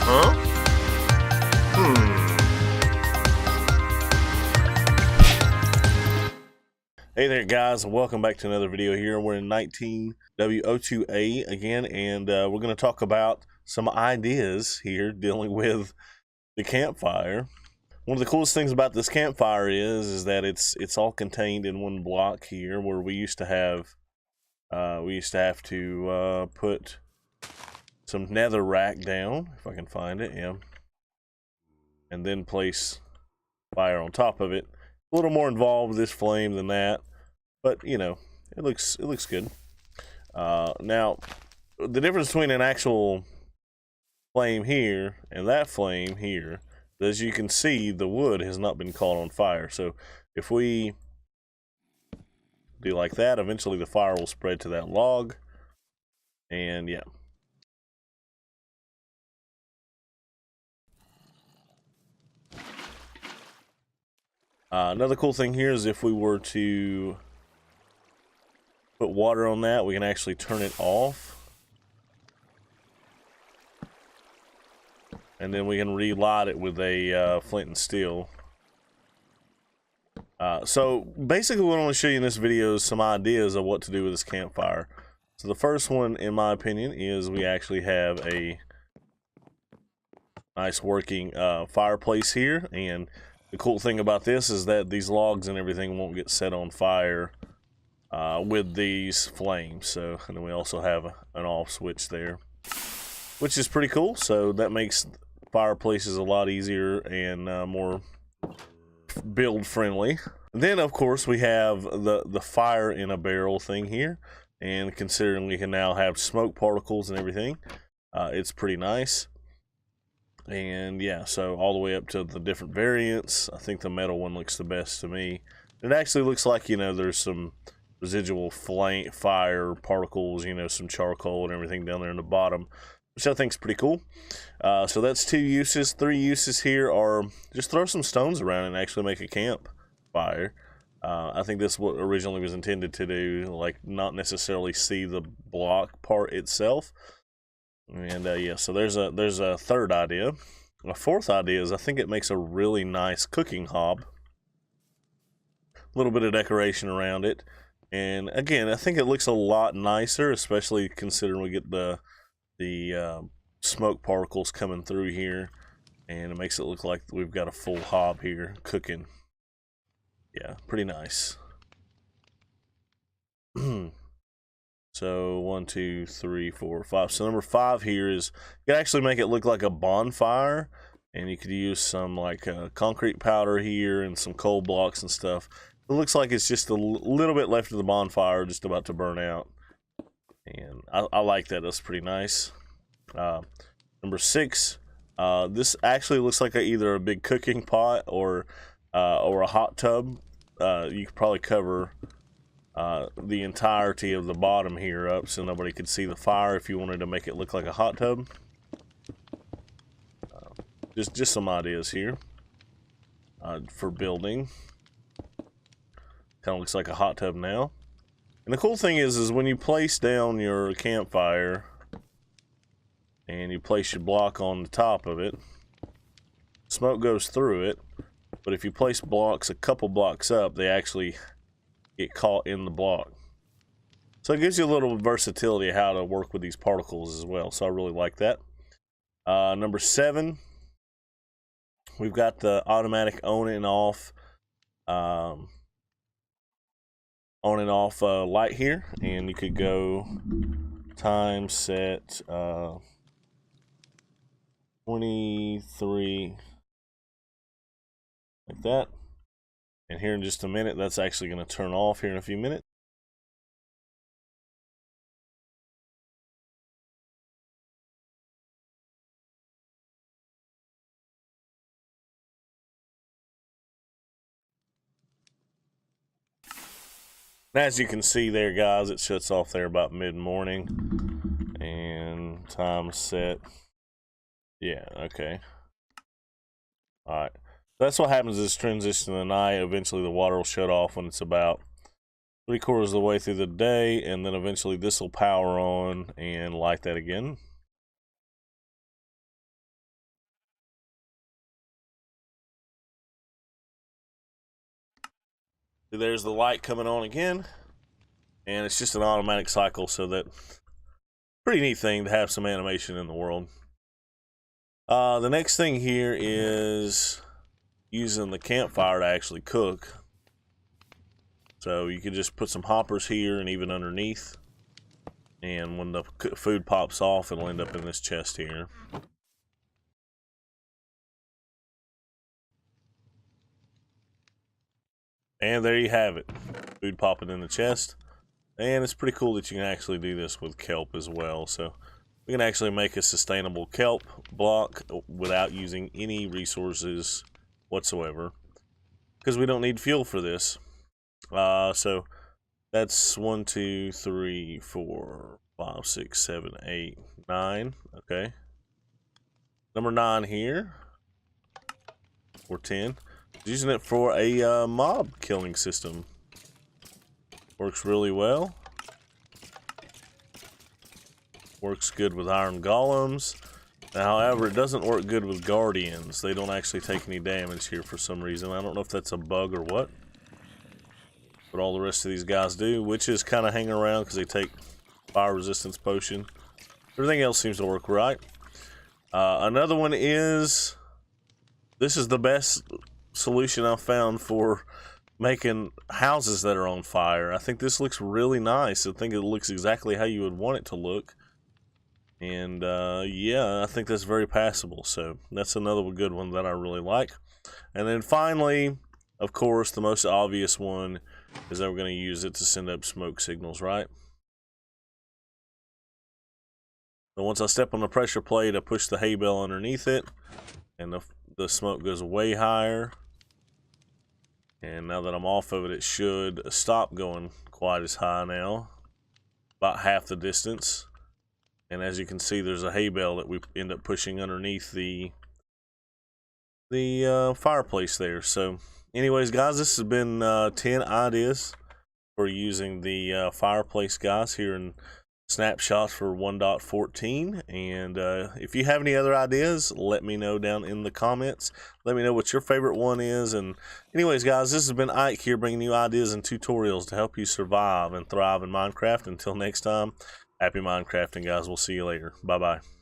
Huh? Hey there guys, and welcome back to another video here. We're in 19W02A again, and we're going to talk about some ideas here dealing with the campfire. One of the coolest things about this campfire is that it's all contained in one block here, where we used to have to put some nether rack down, if I can find it, yeah, and then place fire on top of it. A little more involved with this flame than that, but you know, it looks good. Now, the difference between an actual flame here and that flame here, as you can see, the wood has not been caught on fire. So if we do like that, eventually the fire will spread to that log, and yeah. Another cool thing here is if we were to put water on that, we can actually turn it off. And then we can relight it with a flint and steel. So basically what I want to show you in this video is some ideas of what to do with this campfire. So the first one, in my opinion, is we actually have a nice working fireplace here, and the cool thing about this is that these logs and everything won't get set on fire with these flames. So, and then we also have an off switch there, which is pretty cool. So that makes fireplaces a lot easier and more build friendly. Then of course we have the fire in a barrel thing here, and considering we can now have smoke particles and everything, it's pretty nice. And yeah, so all the way up to the different variants. I think the metal one looks the best to me. It actually looks like, you know, there's some residual flame fire particles, you know, some charcoal and everything down there in the bottom, which I think is pretty cool. So that's 2 uses. 3 uses here are just throw some stones around and actually make a campfire. I think this is what originally was intended to do, like not necessarily see the block part itself. And yeah, so there's a third idea. A fourth idea is I think it makes a really nice cooking hob. A little bit of decoration around it, and again, I think it looks a lot nicer, especially considering we get the smoke particles coming through here, and it makes it look like we've got a full hob here cooking. Yeah, pretty nice. So 1, 2, 3, 4, 5. So number 5 here is you can actually make it look like a bonfire, and you could use some like concrete powder here and some coal blocks and stuff. It looks like it's just a little bit left of the bonfire, just about to burn out, and I like that. That's pretty nice. Number 6, this actually looks like either a big cooking pot or a hot tub. You could probably cover the entirety of the bottom here up so nobody could see the fire if you wanted to make it look like a hot tub. Just some ideas here for building. Kind of looks like a hot tub now. And the cool thing is when you place down your campfire and you place your block on the top of it, smoke goes through it, but if you place blocks a couple blocks up, they actually get caught in the block. So it gives you a little versatility of how to work with these particles as well. So I really like that. Number 7, we've got the automatic on and off light here, and you could go time set 23 like that. And here in just a minute, that's actually going to turn off here in a few minutes. And as you can see there, guys, it shuts off there about mid-morning. And time set. Yeah, okay. Alright. That's what happens is transition to the night. Eventually the water will shut off when it's about 3/4 of the way through the day, and then eventually this will power on and light that again. There's the light coming on again, and it's just an automatic cycle, so that pretty neat thing to have some animation in the world. The next thing here is using the campfire to actually cook. So you can just put some hoppers here and even underneath, and when the food pops off, it'll end up in this chest here. And there you have it, food popping in the chest. And it's pretty cool that you can actually do this with kelp as well. So we can actually make a sustainable kelp block without using any resources whatsoever, because we don't need fuel for this. So that's 1, 2, 3, 4, 5, 6, 7, 8, 9. Okay. Number 9 here, or 10. Using it for a mob killing system. Works really well. Works good with iron golems. Now, however, it doesn't work good with guardians. They don't actually take any damage here for some reason. I don't know if that's a bug or what. But all the rest of these guys do. Witches kind of hang around because they take fire resistance potion. Everything else seems to work right. Another one is, this is the best solution I've found for making houses that are on fire. I think this looks really nice. I think it looks exactly how you would want it to look. And yeah, I think that's very passable. So that's another good one that I really like. And then finally, of course, the most obvious one is that we're going to use it to send up smoke signals, right? So once I step on the pressure plate, I push the hay bale underneath it, and the smoke goes way higher. And now that I'm off of it, it should stop going quite as high now, about half the distance. And as you can see, there's a hay bale that we end up pushing underneath the fireplace there. So anyways, guys, this has been 10 ideas for using the fireplace, guys, here in snapshots for 1.14. And if you have any other ideas, let me know down in the comments. Let me know what your favorite one is. And anyways, guys, this has been Ike here, bringing you ideas and tutorials to help you survive and thrive in Minecraft. Until next time, happy Minecrafting, guys. We'll see you later. Bye bye.